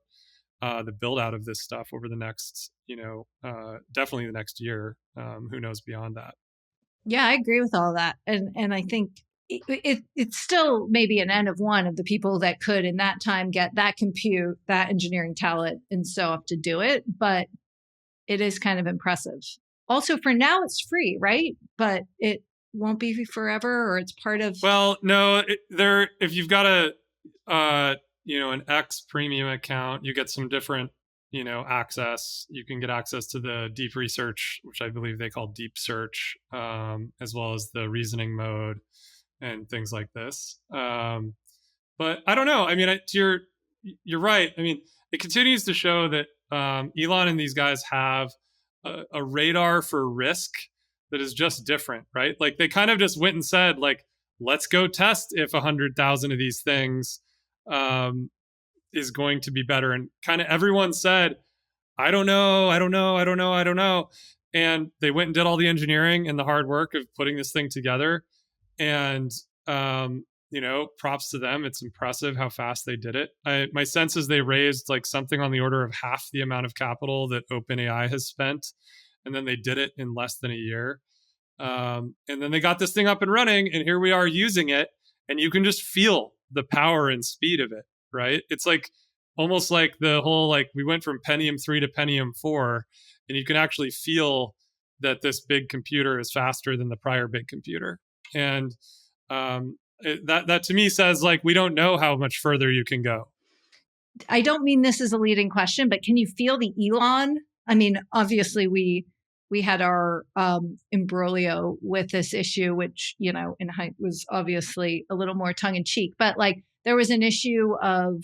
the build out of this stuff over the next, definitely the next year. Who knows beyond that? Yeah, I agree with all that. And I think it's still maybe an N of one of the people that could in that time get that compute, that engineering talent, and so up to do it. But it is kind of impressive. Also, for now, it's free, right? But it won't be forever, or it's part of. Well, no, if you've got an X premium account, you get some different, access. You can get access to the deep research, which I believe they call deep search, as well as the reasoning mode and things like this. But I don't know. I mean, you're right. I mean, it continues to show that Elon and these guys have a radar for risk that is just different, right? Like they kind of just went and said, like, let's go test if 100,000 of these things is going to be better. And kind of everyone said, I don't know. And they went and did all the engineering and the hard work of putting this thing together. And, props to them. It's impressive how fast they did it. My sense is they raised like something on the order of half the amount of capital that OpenAI has spent. And then they did it in less than a year. And then they got this thing up and running, and here we are using it. And you can just feel the power and speed of it, right? It's like almost like the whole, like we went from Pentium 3 to Pentium 4, and you can actually feel that this big computer is faster than the prior big computer. And that to me says like, we don't know how much further you can go. I don't mean this is a leading question, but can you feel the Elon? I mean, obviously we had our imbroglio with this issue, which, in was obviously a little more tongue in cheek, but like there was an issue of,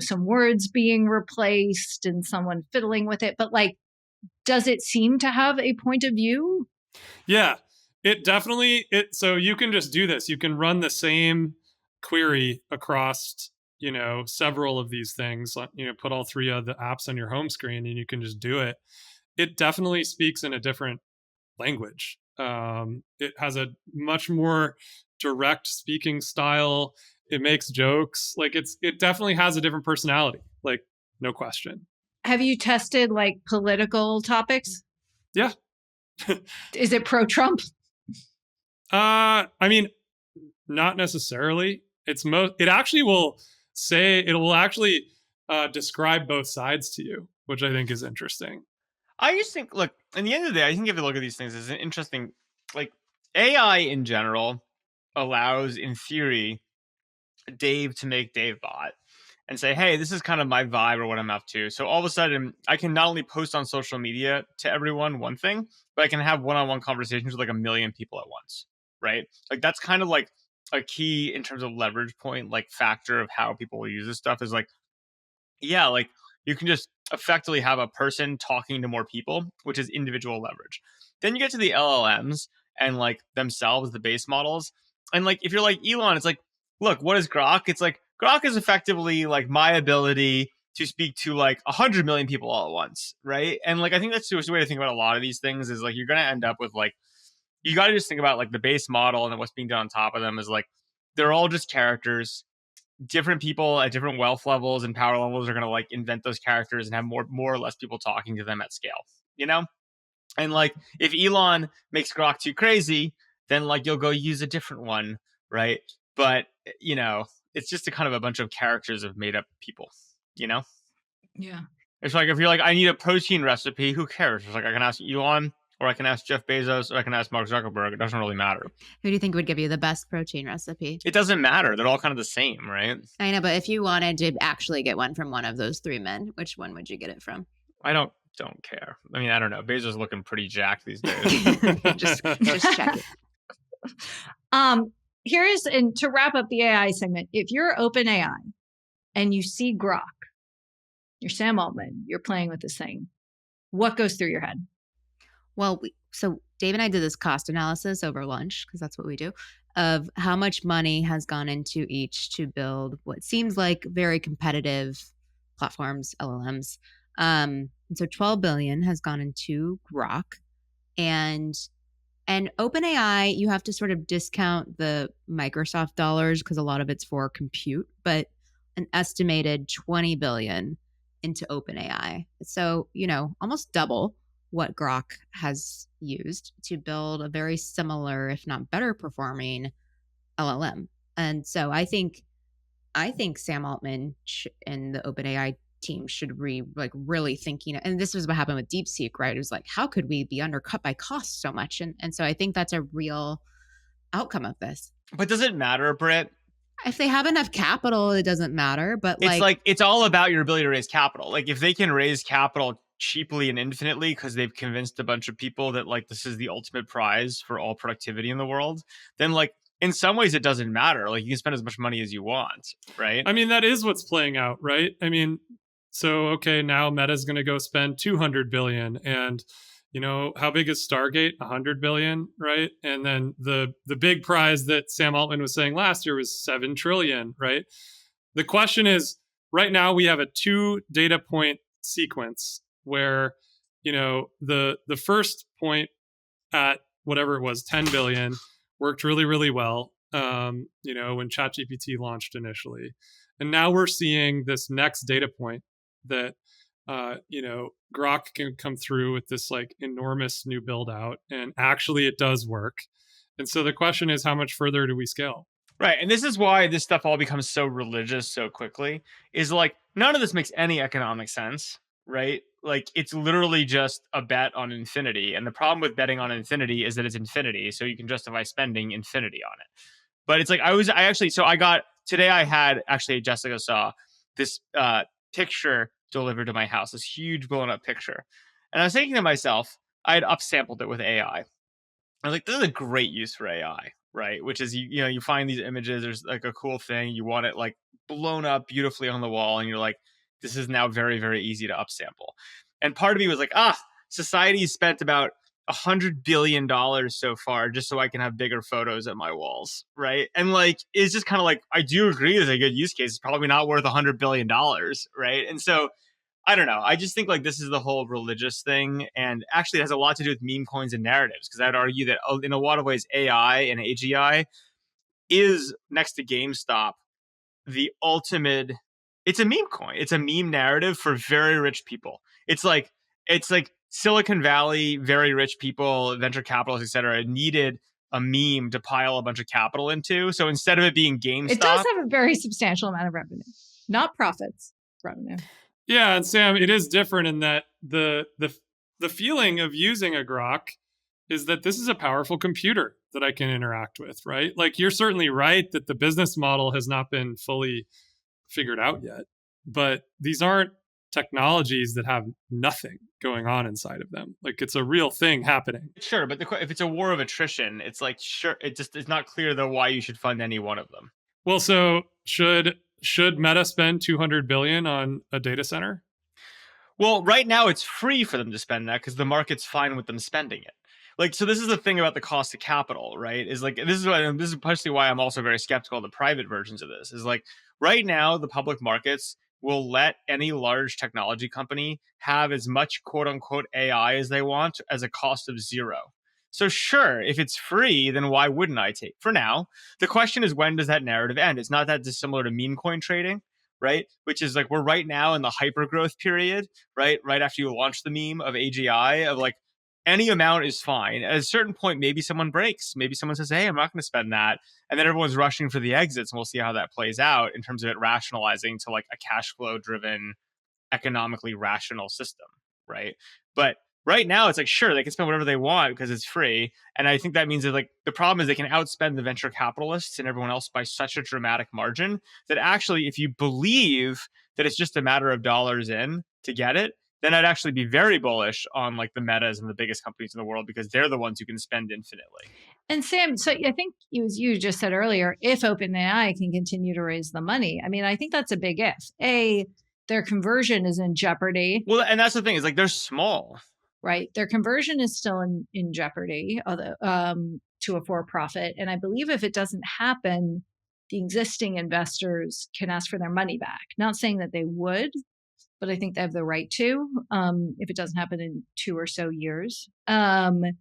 some words being replaced and someone fiddling with it. But like, does it seem to have a point of view? Yeah, it definitely, so you can just do this. You can run the same query across, several of these things, put all three of the apps on your home screen and you can just do it. It definitely speaks in a different language. It has a much more direct speaking style. It makes jokes. Like it definitely has a different personality. Like no question. Have you tested like political topics? Yeah. Is it pro-Trump? I mean, not necessarily. It actually will describe both sides to you, which I think is interesting. I just think, look, in the end of the day, I think if you look at these things, it's an interesting, like AI in general allows, in theory, Dave to make Dave bot and say, hey, this is kind of my vibe or what I'm up to. So all of a sudden, I can not only post on social media to everyone one thing, but I can have one-on-one conversations with like 1 million people at once, right? Like that's kind of like a key in terms of leverage point, like factor of how people will use this stuff is like, yeah, like you can just effectively have a person talking to more people, which is individual leverage. Then you get to the LLMs and like themselves, the base models. And like, if you're like Elon, it's like, look, what is Grok? It's like, Grok is effectively like my ability to speak to like 100 million people all at once, right? And like, I think that's the way to think about a lot of these things is like, you're going to end up with like, you got to just think about like the base model and then what's being done on top of them is like, they're all just characters. Different people at different wealth levels and power levels are going to like invent those characters and have more or less people talking to them at scale, And like, if Elon makes Grok too crazy, then like you'll go use a different one, right? But, it's just a kind of a bunch of characters of made up people, Yeah. It's like, if you're like, I need a protein recipe, who cares? It's like, I can ask Elon, or I can ask Jeff Bezos, or I can ask Mark Zuckerberg. It doesn't really matter. Who do you think would give you the best protein recipe? It doesn't matter. They're all kind of the same, right? I know, but if you wanted to actually get one from one of those three men, which one would you get it from? I don't care. I mean, I don't know. Bezos is looking pretty jacked these days. just check it. And to wrap up the AI segment, if you're OpenAI and you see Grok, you're Sam Altman, you're playing with this thing, what goes through your head? Well, so Dave and I did this cost analysis over lunch, because that's what we do, of how much money has gone into each to build what seems like very competitive platforms, LLMs. And so 12 billion has gone into Grok, and OpenAI, you have to sort of discount the Microsoft dollars because a lot of it's for compute, but an estimated 20 billion into OpenAI. So, almost double what Grok has used to build a very similar, if not better performing LLM. And so I think Sam Altman and the OpenAI team should really thinking, and this was what happened with DeepSeek, right? It was like, how could we be undercut by cost so much? And so I think that's a real outcome of this. But does it matter, Britt? If they have enough capital, it doesn't matter. But it's all about your ability to raise capital. Like if they can raise capital cheaply and infinitely because they've convinced a bunch of people that like this is the ultimate prize for all productivity in the world, then like in some ways it doesn't matter. Like you can spend as much money as you want, right? I mean, that is what's playing out, right? I mean, so okay, now Meta's going to go spend 200 billion, and how big is Stargate? 100 billion, right? And then the big prize that Sam Altman was saying last year was 7 trillion, right? The question is, right now we have a 2 data point sequence where, the first point at whatever it was, 10 billion, worked really, really well, when ChatGPT launched initially. And now we're seeing this next data point that, Grok can come through with this like enormous new build out, and actually it does work. And so the question is, how much further do we scale? Right. And this is why this stuff all becomes so religious so quickly, is like, none of this makes any economic sense, right? Like, it's literally just a bet on infinity. And the problem with betting on infinity is that it's infinity. So you can justify spending infinity on it. But it's like, today I had, actually, Jessica saw this picture delivered to my house, this huge blown up picture. And I was thinking to myself, I had upsampled it with AI. I was like, this is a great use for AI, right? Which is, you find these images, there's like a cool thing, you want it like blown up beautifully on the wall, and you're like, this is now very, very easy to upsample. And part of me was like, society's spent about $100 billion so far just so I can have bigger photos at my walls, right? And like, it's just kind of like, I do agree it's a good use case. It's probably not worth $100 billion, right? And so, I don't know. I just think like this is the whole religious thing, and actually it has a lot to do with meme coins and narratives, because I'd argue that in a lot of ways AI and AGI is, next to GameStop, the ultimate. It's a meme coin. It's a meme narrative for very rich people. It's like Silicon Valley, very rich people, venture capitalists, etc., needed a meme to pile a bunch of capital into. So instead of it being GameStop, it does have a very substantial amount of revenue, not profits, revenue. Yeah, and Sam, it is different in that the feeling of using a Grok is that this is a powerful computer that I can interact with, right? Like, you're certainly right that the business model has not been fully figured out yet, but these aren't technologies that have nothing going on inside of them. Like, it's a real thing happening. Sure, but if it's a war of attrition, it's like, sure, it's not clear though why you should fund any one of them. Well, so should Meta spend $200 billion on a data center? Well, right now it's free for them to spend that because the market's fine with them spending it. Like, so this is the thing about the cost of capital, right? Is like, this is partially why I'm also very skeptical of the private versions of this. Is like, right now the public markets will let any large technology company have as much quote unquote AI as they want as a cost of zero. So sure, if it's free, then why wouldn't I take? For now, the question is, when does that narrative end? It's not that dissimilar to meme coin trading, right? Which is like, we're right now in the hyper growth period, right? Right after you launch the meme of AGI, of like, any amount is fine. At a certain point, maybe someone breaks. Maybe someone says, hey, I'm not going to spend that. And then everyone's rushing for the exits, and we'll see how that plays out in terms of it rationalizing to like a cash flow driven, economically rational system, right? But right now, it's like, sure, they can spend whatever they want because it's free. And I think that means that like the problem is they can outspend the venture capitalists and everyone else by such a dramatic margin that actually, if you believe that it's just a matter of dollars in to get it, then I'd actually be very bullish on like the Metas and the biggest companies in the world, because they're the ones who can spend infinitely. And Sam, so I think you just said earlier, if OpenAI can continue to raise the money, I mean, I think that's a big if. Their conversion is in jeopardy. Well, and that's the thing, is like, they're small. Right. Their conversion is still in jeopardy, although to a for-profit. And I believe if it doesn't happen, the existing investors can ask for their money back. Not saying that they would, but I think they have the right to, if it doesn't happen in 2 or so years. And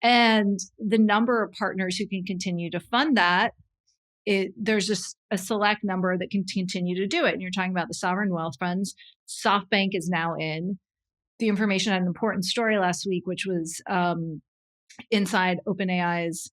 the number of partners who can continue to fund that, there's just a select number that can continue to do it. And you're talking about the sovereign wealth funds. SoftBank is now in. The information had an important story last week, which was inside OpenAI's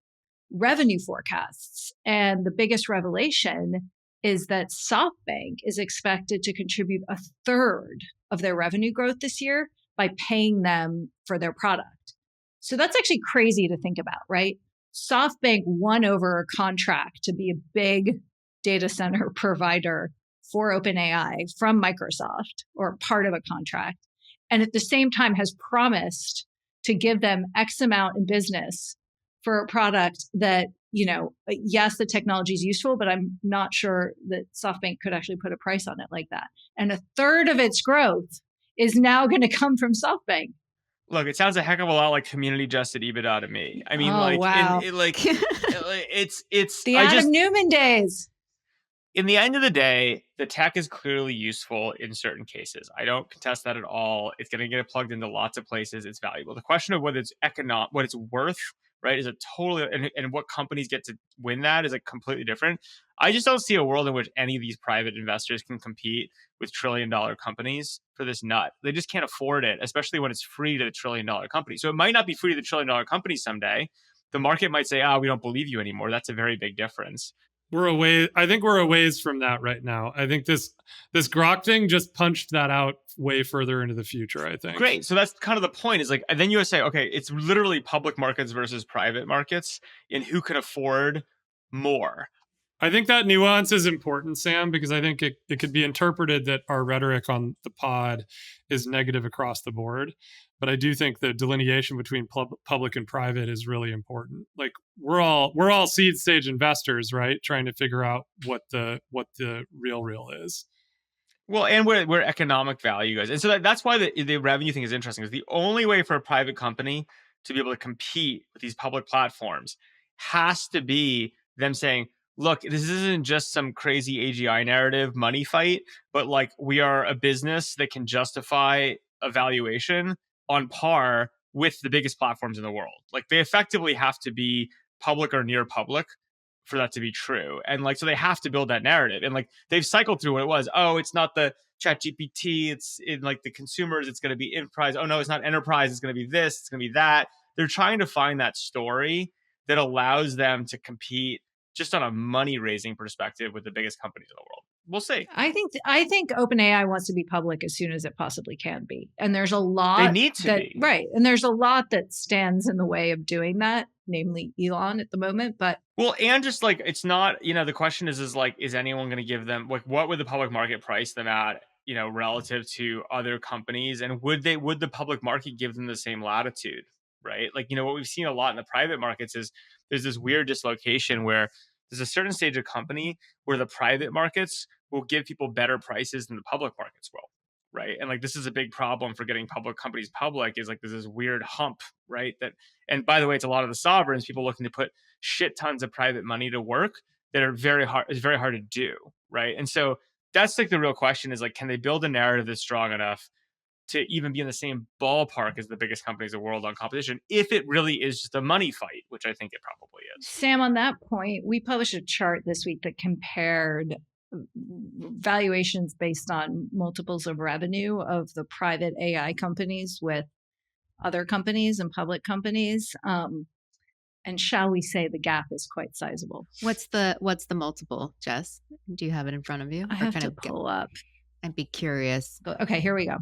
revenue forecasts. And the biggest revelation is that SoftBank is expected to contribute 1/3 of their revenue growth this year by paying them for their product. So that's actually crazy to think about, right? SoftBank won over a contract to be a big data center provider for OpenAI from Microsoft, or part of a contract. And at the same time has promised to give them X amount in business for a product that, yes, the technology is useful, but I'm not sure that SoftBank could actually put a price on it like that. And 1/3 of its growth is now going to come from SoftBank. Look, it sounds a heck of a lot like community adjusted EBITDA to me. I mean, wow. it's the Adam Newman days. in the end of the day, the tech is clearly useful in certain cases. I don't contest that at all. It's going to get plugged into lots of places. It's valuable. The question of whether it's what it's worth, right, is a totally, and what companies get to win that is a completely different. I just don't see a world in which any of these private investors can compete with trillion-dollar companies for this nut. They just can't afford it, especially when it's free to the trillion-dollar company. So it might not be free to the trillion-dollar company someday. The market might say, we don't believe you anymore. That's a very big difference. I think we're a ways from that right now. I think this Grok thing just punched that out way further into the future, I think. Great. So that's kind of the point, is like, and then you say, okay, it's literally public markets versus private markets, and who can afford more. I think that nuance is important, Sam, because I think it could be interpreted that our rhetoric on the pod is negative across the board. But I do think the delineation between public and private is really important. Like we're all seed stage investors, right? Trying to figure out what the real is. Well, and where economic value goes. And so that's why the revenue thing is interesting. Is the only way for a private company to be able to compete with these public platforms has to be them saying, look, this isn't just some crazy AGI narrative money fight, but like we are a business that can justify a valuation on par with the biggest platforms in the world. Like they effectively have to be public or near public for that to be true. And like, so they have to build that narrative. And like, they've cycled through what it was. Oh, it's not the ChatGPT. It's in like the consumers. It's going to be enterprise. Oh no, it's not enterprise. It's going to be this. It's going to be that. They're trying to find that story that allows them to compete just on a money raising perspective with the biggest companies in the world. We'll see. I think OpenAI wants to be public as soon as it possibly can be. And there's a lot they need to be. Right. And there's a lot that stands in the way of doing that, namely Elon at the moment. But well, and just like it's not, the question is like, is anyone going to give them like what would the public market price them at, relative to other companies? And would the public market give them the same latitude? Right. Like, what we've seen a lot in the private markets is there's this weird dislocation where there's a certain stage of company where the private markets will give people better prices than the public markets will. Right. And like, this is a big problem for getting public companies public, is like, there's this weird hump, right? And by the way, it's a lot of the sovereigns, people looking to put shit tons of private money to work that are very hard to do. Right. And so that's like the real question, is like, can they build a narrative that's strong enough to even be in the same ballpark as the biggest companies in the world on competition, if it really is just a money fight, which I think it probably is. Sam, on that point, we published a chart this week that compared valuations based on multiples of revenue of the private AI companies with other companies and public companies. And shall we say the gap is quite sizable. What's the multiple, Jess? Do you have it in front of you? I have to pull up. I'd be curious. Okay, here we go.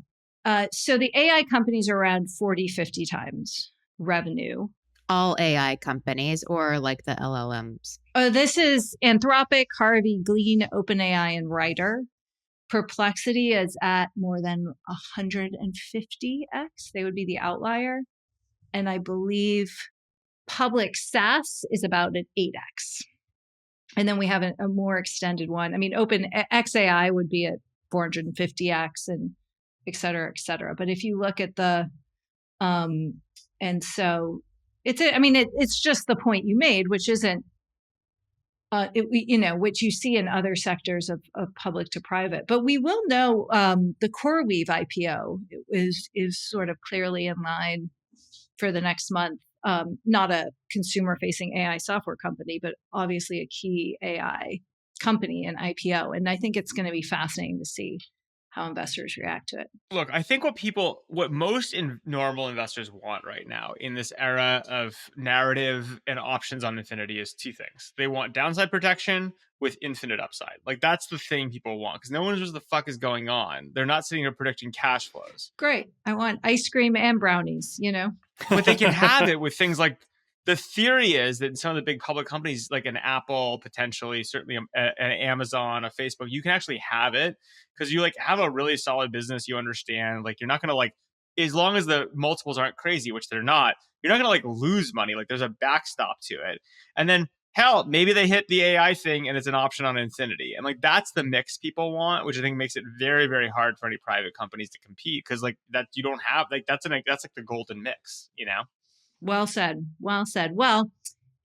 So the AI companies are around 40, 50 times revenue. All AI companies or like the LLMs? This is Anthropic, Harvey, Glean, OpenAI, and Writer. Perplexity is at more than 150x. They would be the outlier. And I believe public SaaS is about an 8x. And then we have a more extended one. I mean, XAI would be at 450x and et cetera, et cetera. But if you look at and so it's just the point you made, which isn't, which you see in other sectors of public to private. But we will know the CoreWeave IPO is sort of clearly in line for the next month. Not a consumer-facing AI software company, but obviously a key AI company and IPO. And I think it's going to be fascinating to see how investors react to it. Look, I think what most normal investors want right now in this era of narrative and options on infinity is two things. They want downside protection with infinite upside. Like that's the thing people want, because no one knows what the fuck is going on. They're not sitting here predicting cash flows. Great. I want ice cream and brownies, But they can have it with things like, the theory is that some of the big public companies like an Apple, potentially, certainly an Amazon, a Facebook, you can actually have it because you like have a really solid business. You understand, like you're not going to like, as long as the multiples aren't crazy, which they're not, you're not going to like lose money. Like there's a backstop to it. And then hell, maybe they hit the AI thing and it's an option on infinity. And like, that's the mix people want, which I think makes it very, very hard for any private companies to compete. Cause like that you don't have, like, that's like the golden mix, Well said. Well said. Well,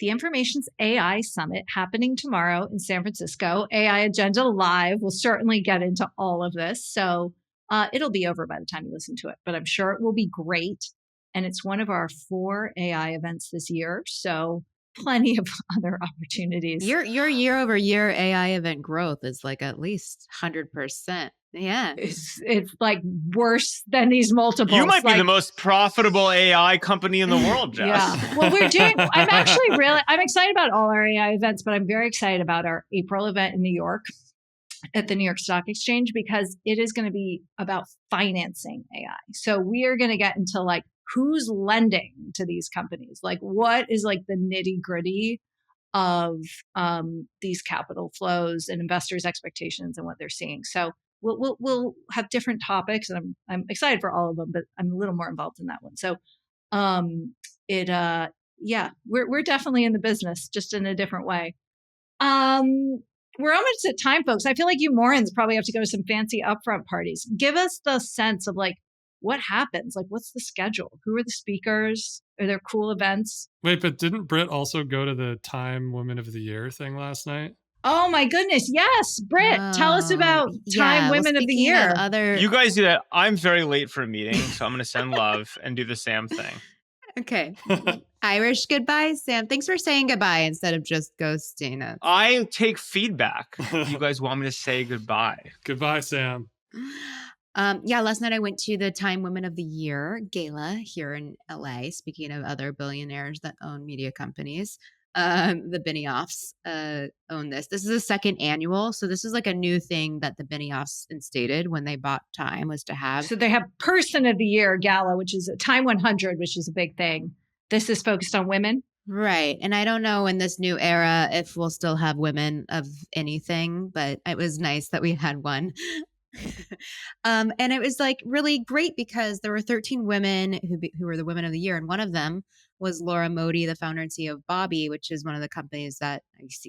the Information's AI Summit happening tomorrow in San Francisco. AI Agenda Live. We'll certainly get into all of this. So it'll be over by the time you listen to it, but I'm sure it will be great. And it's one of our 4 AI events this year. So plenty of other opportunities. Your year-over-year AI event growth is like at least 100%. Yeah. It's like worse than these multiples. You might be the most profitable AI company in the world, Jess. Yeah. Well, I'm excited about all our AI events, but I'm very excited about our April event in New York at the New York Stock Exchange, because it is going to be about financing AI. So we are going to get into like, who's lending to these companies? Like, what is like the nitty gritty of these capital flows and investors' expectations and what they're seeing. So we'll have different topics, and I'm excited for all of them, but I'm a little more involved in that one. So we're definitely in the business, just in a different way. We're almost at time, folks. I feel like you Morins probably have to go to some fancy upfront parties. Give us the sense of like, what happens? Like, what's the schedule? Who are the speakers? Are there cool events? Wait, but didn't Brit also go to the Time Woman of the Year thing last night? Oh my goodness. Yes. Brit, tell us about Time Women of the Year. You guys do that. I'm very late for a meeting, so I'm going to send love and do the Sam thing. Okay. Irish goodbye, Sam. Thanks for saying goodbye instead of just ghosting us. I take feedback. You guys want me to say goodbye. Goodbye, Sam. Last night I went to the Time Women of the Year Gala here in LA. Speaking of other billionaires that own media companies, the Benioffs own this. This is the second annual. So this is like a new thing that the Benioffs instated when they bought Time, was to have. So they have Person of the Year Gala, which is a Time 100, which is a big thing. This is focused on women. Right. And I don't know in this new era if we'll still have women of anything, but it was nice that we had one. And it was like really great because there were 13 women who were the Women of the Year. And one of them was Laura Modi, the founder and CEO of Bobby, which is one of the companies that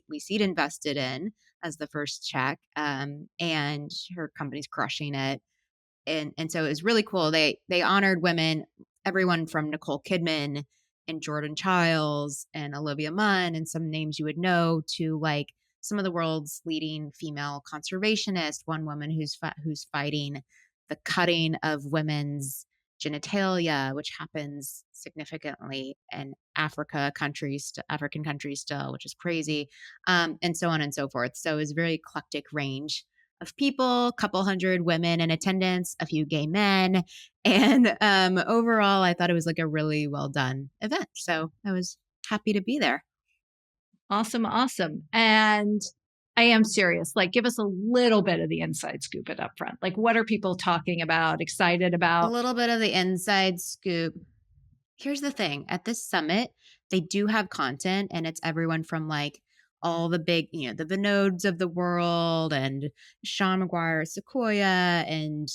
we seed invested in as the first check. And her company's crushing it. And so it was really cool. They honored women, everyone from Nicole Kidman and Jordan Childs and Olivia Munn and some names you would know, to like some of the world's leading female conservationists, one woman who's fighting the cutting of women's genitalia, which happens significantly in African countries still, which is crazy, and so on and so forth. So it was a very eclectic range of people, a couple hundred women in attendance, a few gay men, and overall, I thought it was like a really well done event. So I was happy to be there. Awesome. And I am serious. Like, give us a little bit of the inside scoop at Upfront. Like, what are people talking about, excited about? A little bit of the inside scoop. Here's the thing. At this summit, they do have content, and it's everyone from like all the big, the Vinodes of the world, and Sean McGuire, Sequoia, and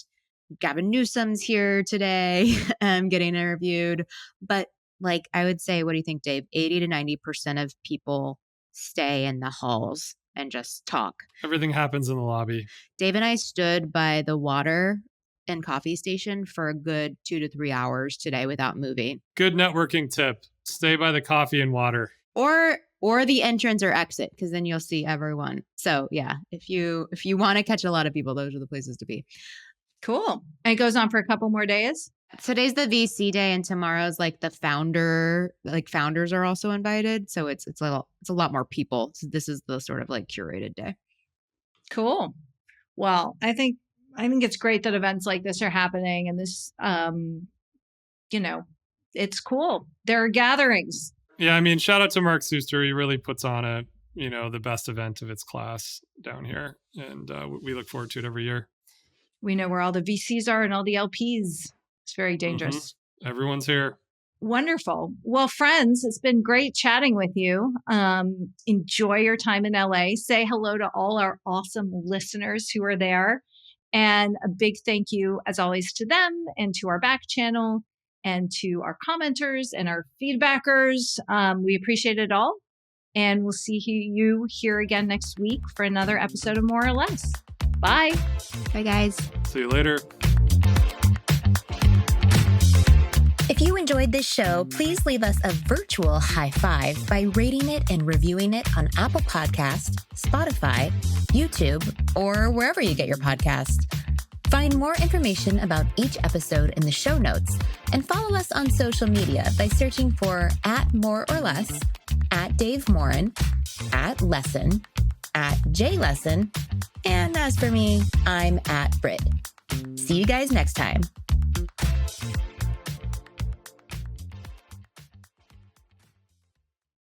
Gavin Newsom's here today getting interviewed. But like, I would say, what do you think, Dave? 80 to 90% of people stay in the halls and just talk. Everything happens in the lobby. Dave and I stood by the water and coffee station for a good 2 to 3 hours today without moving. Good networking tip. Stay by the coffee and water. Or the entrance or exit, because then you'll see everyone. So yeah, if you want to catch a lot of people, those are the places to be. Cool. And it goes on for a couple more days? Today's the VC day, and tomorrow's like the founders are also invited. So it's a lot more people. So this is the sort of like curated day. Cool. Well, I think it's great that events like this are happening, and this, it's cool. There are gatherings. Yeah, I mean, shout out to Mark Suster. He really puts on the best event of its class down here, and we look forward to it every year. We know where all the VCs are and all the LPs. It's very dangerous. Mm-hmm. Everyone's here. Wonderful. Well, friends, it's been great chatting with you. Enjoy your time in LA. Say hello to all our awesome listeners who are there. And a big thank you, as always, to them and to our back channel and to our commenters and our feedbackers. We appreciate it all. And we'll see you here again next week for another episode of More or Less. Bye. Bye, guys. See you later. If you enjoyed this show, please leave us a virtual high five by rating it and reviewing it on Apple Podcasts, Spotify, YouTube, or wherever you get your podcasts. Find more information about each episode in the show notes and follow us on social media by searching for @MoreOrLess, @DaveMorin, @Lesson, @JLesson, and as for me, I'm @Brit. See you guys next time.